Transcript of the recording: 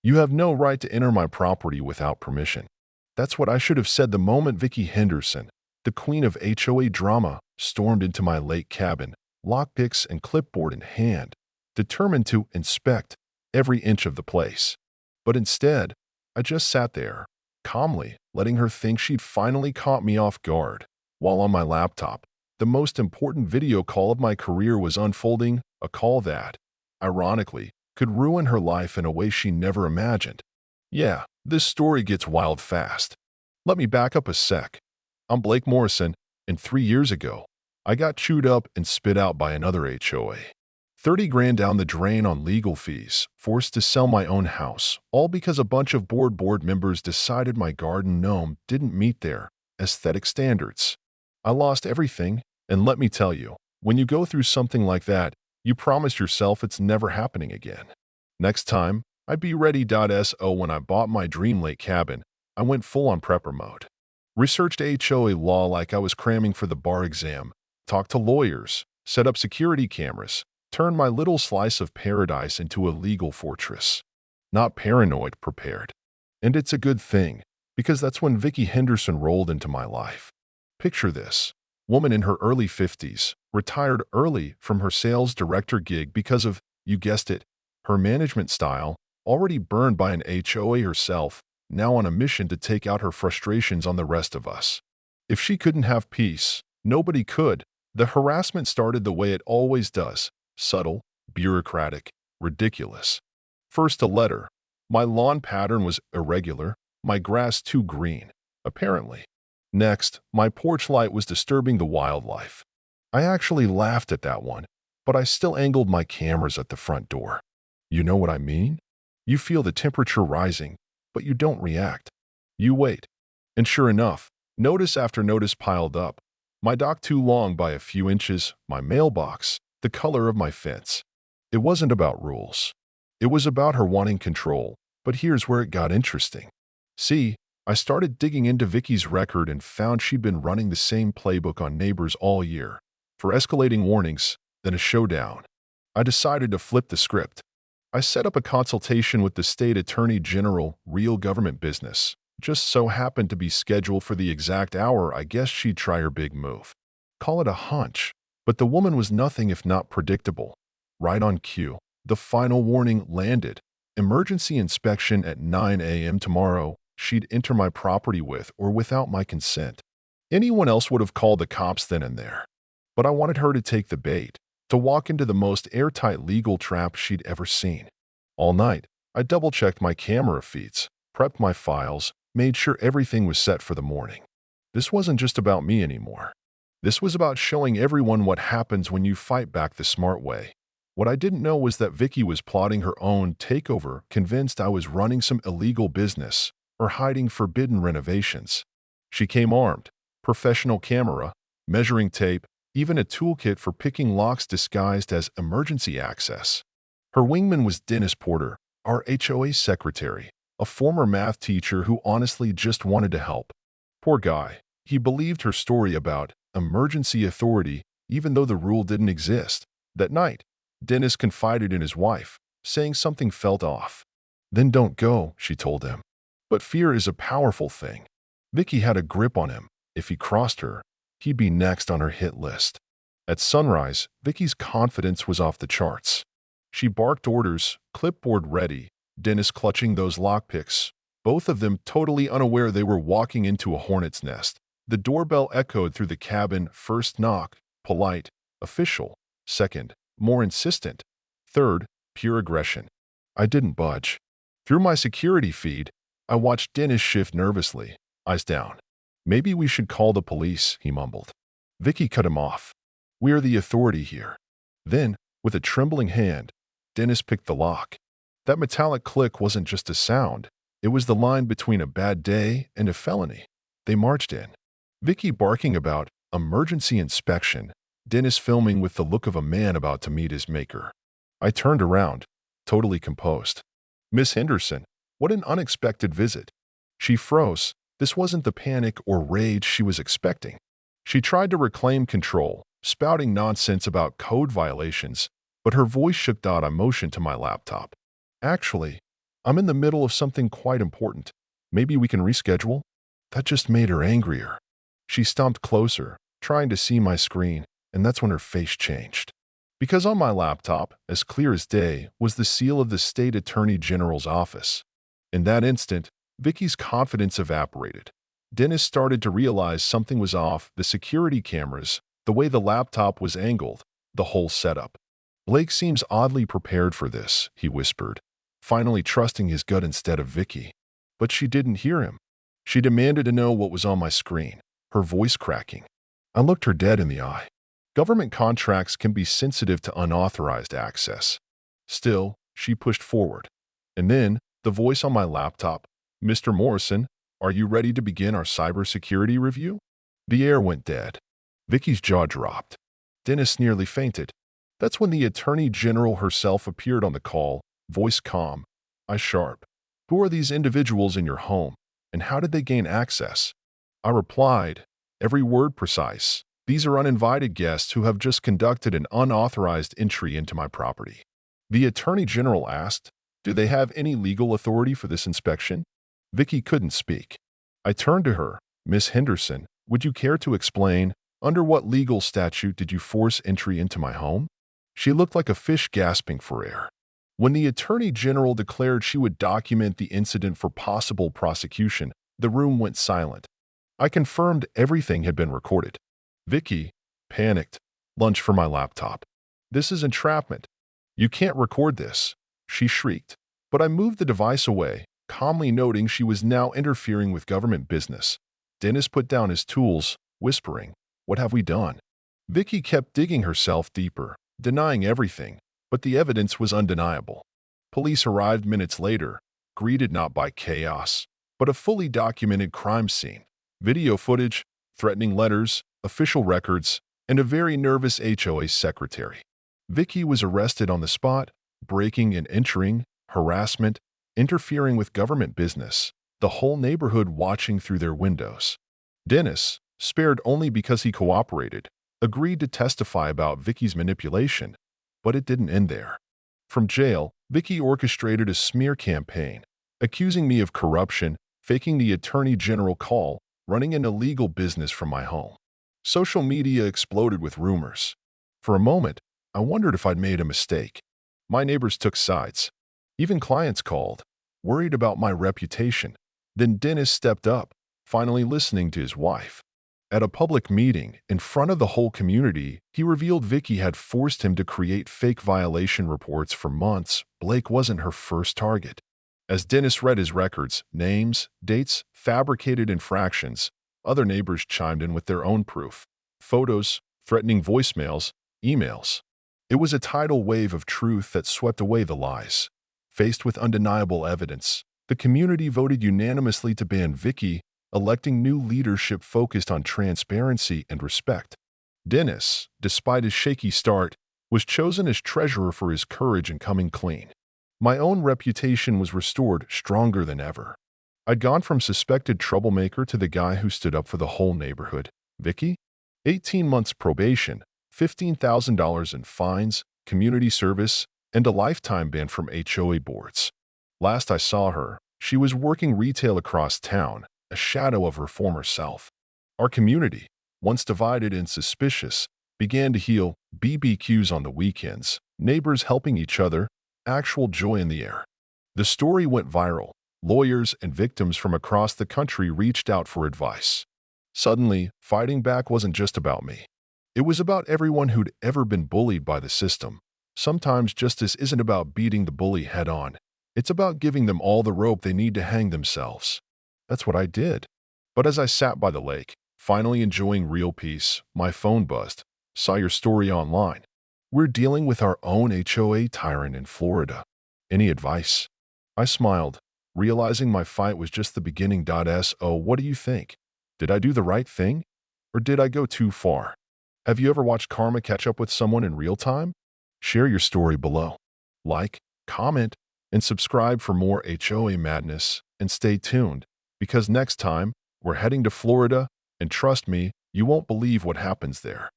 You have no right to enter my property without permission. That's what I should have said the moment Vicky Henderson, the queen of HOA drama, stormed into my lake cabin, lockpicks and clipboard in hand, determined to inspect every inch of the place. But instead, I just sat there, calmly letting her think she'd finally caught me off guard, while on my laptop, the most important video call of my career was unfolding, a call that, ironically, could ruin her life in a way she never imagined. Yeah, this story gets wild fast. Let me back up a sec. I'm Blake Morrison, and 3 years ago, I got chewed up and spit out by another HOA. 30 grand down the drain on legal fees, forced to sell my own house, all because a bunch of board members decided my garden gnome didn't meet their aesthetic standards. I lost everything, and let me tell you, when you go through something like that, you promise yourself it's never happening again. Next time, I'd be ready. So when I bought my dream lake cabin, I went full on prepper mode. Researched HOA law like I was cramming for the bar exam, talked to lawyers, set up security cameras, turned my little slice of paradise into a legal fortress. Not paranoid, prepared. And it's a good thing, because that's when Vicky Henderson rolled into my life. Picture this. Woman in her early 50s, retired early from her sales director gig because of, you guessed it, her management style, already burned by an HOA herself, now on a mission to take out her frustrations on the rest of us. If she couldn't have peace, nobody could. The harassment started the way it always does. Subtle, bureaucratic, ridiculous. First a letter. My lawn pattern was irregular, my grass too green, apparently. Next, my porch light was disturbing the wildlife. I actually laughed at that one, but I still angled my cameras at the front door. You know what I mean? You feel the temperature rising, but you don't react. You wait. And sure enough, notice after notice piled up. My dock too long by a few inches, my mailbox, the color of my fence. It wasn't about rules. It was about her wanting control, but here's where it got interesting. See, I started digging into Vicky's record and found she'd been running the same playbook on neighbors all year. For escalating warnings, then a showdown. I decided to flip the script. I set up a consultation with the state attorney general, real government business. Just so happened to be scheduled for the exact hour I guessed she'd try her big move. Call it a hunch. But the woman was nothing if not predictable. Right on cue, the final warning landed. Emergency inspection at 9 a.m. tomorrow. She'd enter my property with or without my consent. Anyone else would have called the cops then and there. But I wanted her to take the bait, to walk into the most airtight legal trap she'd ever seen. All night, I double-checked my camera feeds, prepped my files, made sure everything was set for the morning. This wasn't just about me anymore. This was about showing everyone what happens when you fight back the smart way. What I didn't know was that Vicky was plotting her own takeover, convinced I was running some illegal business or hiding forbidden renovations. She came armed, professional camera, measuring tape, even a toolkit for picking locks disguised as emergency access. Her wingman was Dennis Porter, our HOA secretary, a former math teacher who honestly just wanted to help. Poor guy, he believed her story about emergency authority, even though the rule didn't exist. That night, Dennis confided in his wife, saying something felt off. Then don't go, she told him. But fear is a powerful thing. Vicky had a grip on him. If he crossed her, he'd be next on her hit list. At sunrise, Vicky's confidence was off the charts. She barked orders, clipboard ready, Dennis clutching those lockpicks, both of them totally unaware they were walking into a hornet's nest. The doorbell echoed through the cabin. First knock, polite, official. Second, more insistent. Third, pure aggression. I didn't budge. Through my security feed, I watched Dennis shift nervously, eyes down. Maybe we should call the police, he mumbled. Vicky cut him off. We're the authority here. Then, with a trembling hand, Dennis picked the lock. That metallic click wasn't just a sound. It was the line between a bad day and a felony. They marched in. Vicky barking about emergency inspection, Dennis filming with the look of a man about to meet his maker. I turned around, totally composed. Miss Henderson, what an unexpected visit. She froze. This wasn't the panic or rage she was expecting. She tried to reclaim control, spouting nonsense about code violations, but her voice shook. I motioned to my laptop. Actually, I'm in the middle of something quite important. Maybe we can reschedule? That just made her angrier. She stomped closer, trying to see my screen, and that's when her face changed. Because on my laptop, as clear as day, was the seal of the State Attorney General's office. In that instant, Vicky's confidence evaporated. Dennis started to realize something was off: the security cameras, the way the laptop was angled, the whole setup. Blake seems oddly prepared for this, he whispered, finally trusting his gut instead of Vicky. But she didn't hear him. She demanded to know what was on my screen, her voice cracking. I looked her dead in the eye. Government contracts can be sensitive to unauthorized access. Still, she pushed forward. And then, the voice on my laptop, "Mr. Morrison, are you ready to begin our cybersecurity review?" The air went dead. Vicky's jaw dropped. Dennis nearly fainted. That's when the Attorney General herself appeared on the call, voice calm, eyes sharp. "Who are these individuals in your home, and how did they gain access?" I replied, every word precise. "These are uninvited guests who have just conducted an unauthorized entry into my property." The Attorney General asked, "Do they have any legal authority for this inspection?" Vicky couldn't speak. I turned to her. "Miss Henderson, would you care to explain, under what legal statute did you force entry into my home?" She looked like a fish gasping for air. When the Attorney General declared she would document the incident for possible prosecution, the room went silent. I confirmed everything had been recorded. Vicky, panicked, lunged for my laptop. "This is entrapment. You can't record this," she shrieked. But I moved the device away, calmly noting she was now interfering with government business. Dennis put down his tools, whispering, "What have we done?" Vicky kept digging herself deeper, denying everything, but the evidence was undeniable. Police arrived minutes later, greeted not by chaos, but a fully documented crime scene. Video footage, threatening letters, official records, and a very nervous HOA secretary. Vicky was arrested on the spot, breaking and entering, harassment, interfering with government business, the whole neighborhood watching through their windows. Dennis, spared only because he cooperated, agreed to testify about Vicky's manipulation, but it didn't end there. From jail, Vicky orchestrated a smear campaign, accusing me of corruption, faking the Attorney General call, running an illegal business from my home. Social media exploded with rumors. For a moment, I wondered if I'd made a mistake. My neighbors took sides. Even clients called, worried about my reputation. Then Dennis stepped up, finally listening to his wife. At a public meeting, in front of the whole community, he revealed Vicky had forced him to create fake violation reports for months. Blake wasn't her first target. As Dennis read his records, names, dates, fabricated infractions, other neighbors chimed in with their own proof. Photos, threatening voicemails, emails. It was a tidal wave of truth that swept away the lies. Faced with undeniable evidence, the community voted unanimously to ban Vicky, electing new leadership focused on transparency and respect. Dennis, despite his shaky start, was chosen as treasurer for his courage in coming clean. My own reputation was restored, stronger than ever. I'd gone from suspected troublemaker to the guy who stood up for the whole neighborhood. Vicky? 18 months probation, $15,000 in fines, community service, and a lifetime ban from HOA boards. Last I saw her, she was working retail across town, a shadow of her former self. Our community, once divided and suspicious, began to heal. BBQs on the weekends, neighbors helping each other, actual joy in the air. The story went viral. Lawyers and victims from across the country reached out for advice. Suddenly, fighting back wasn't just about me. It was about everyone who'd ever been bullied by the system. Sometimes justice isn't about beating the bully head-on. It's about giving them all the rope they need to hang themselves. That's what I did. But as I sat by the lake, finally enjoying real peace, my phone buzzed. "Saw your story online. We're dealing with our own HOA tyrant in Florida. Any advice?" I smiled, realizing my fight was just the beginning. So, what do you think? Did I do the right thing? Or did I go too far? Have you ever watched karma catch up with someone in real time? Share your story below. Like, comment, and subscribe for more HOA madness. And stay tuned, because next time, we're heading to Florida, and trust me, you won't believe what happens there.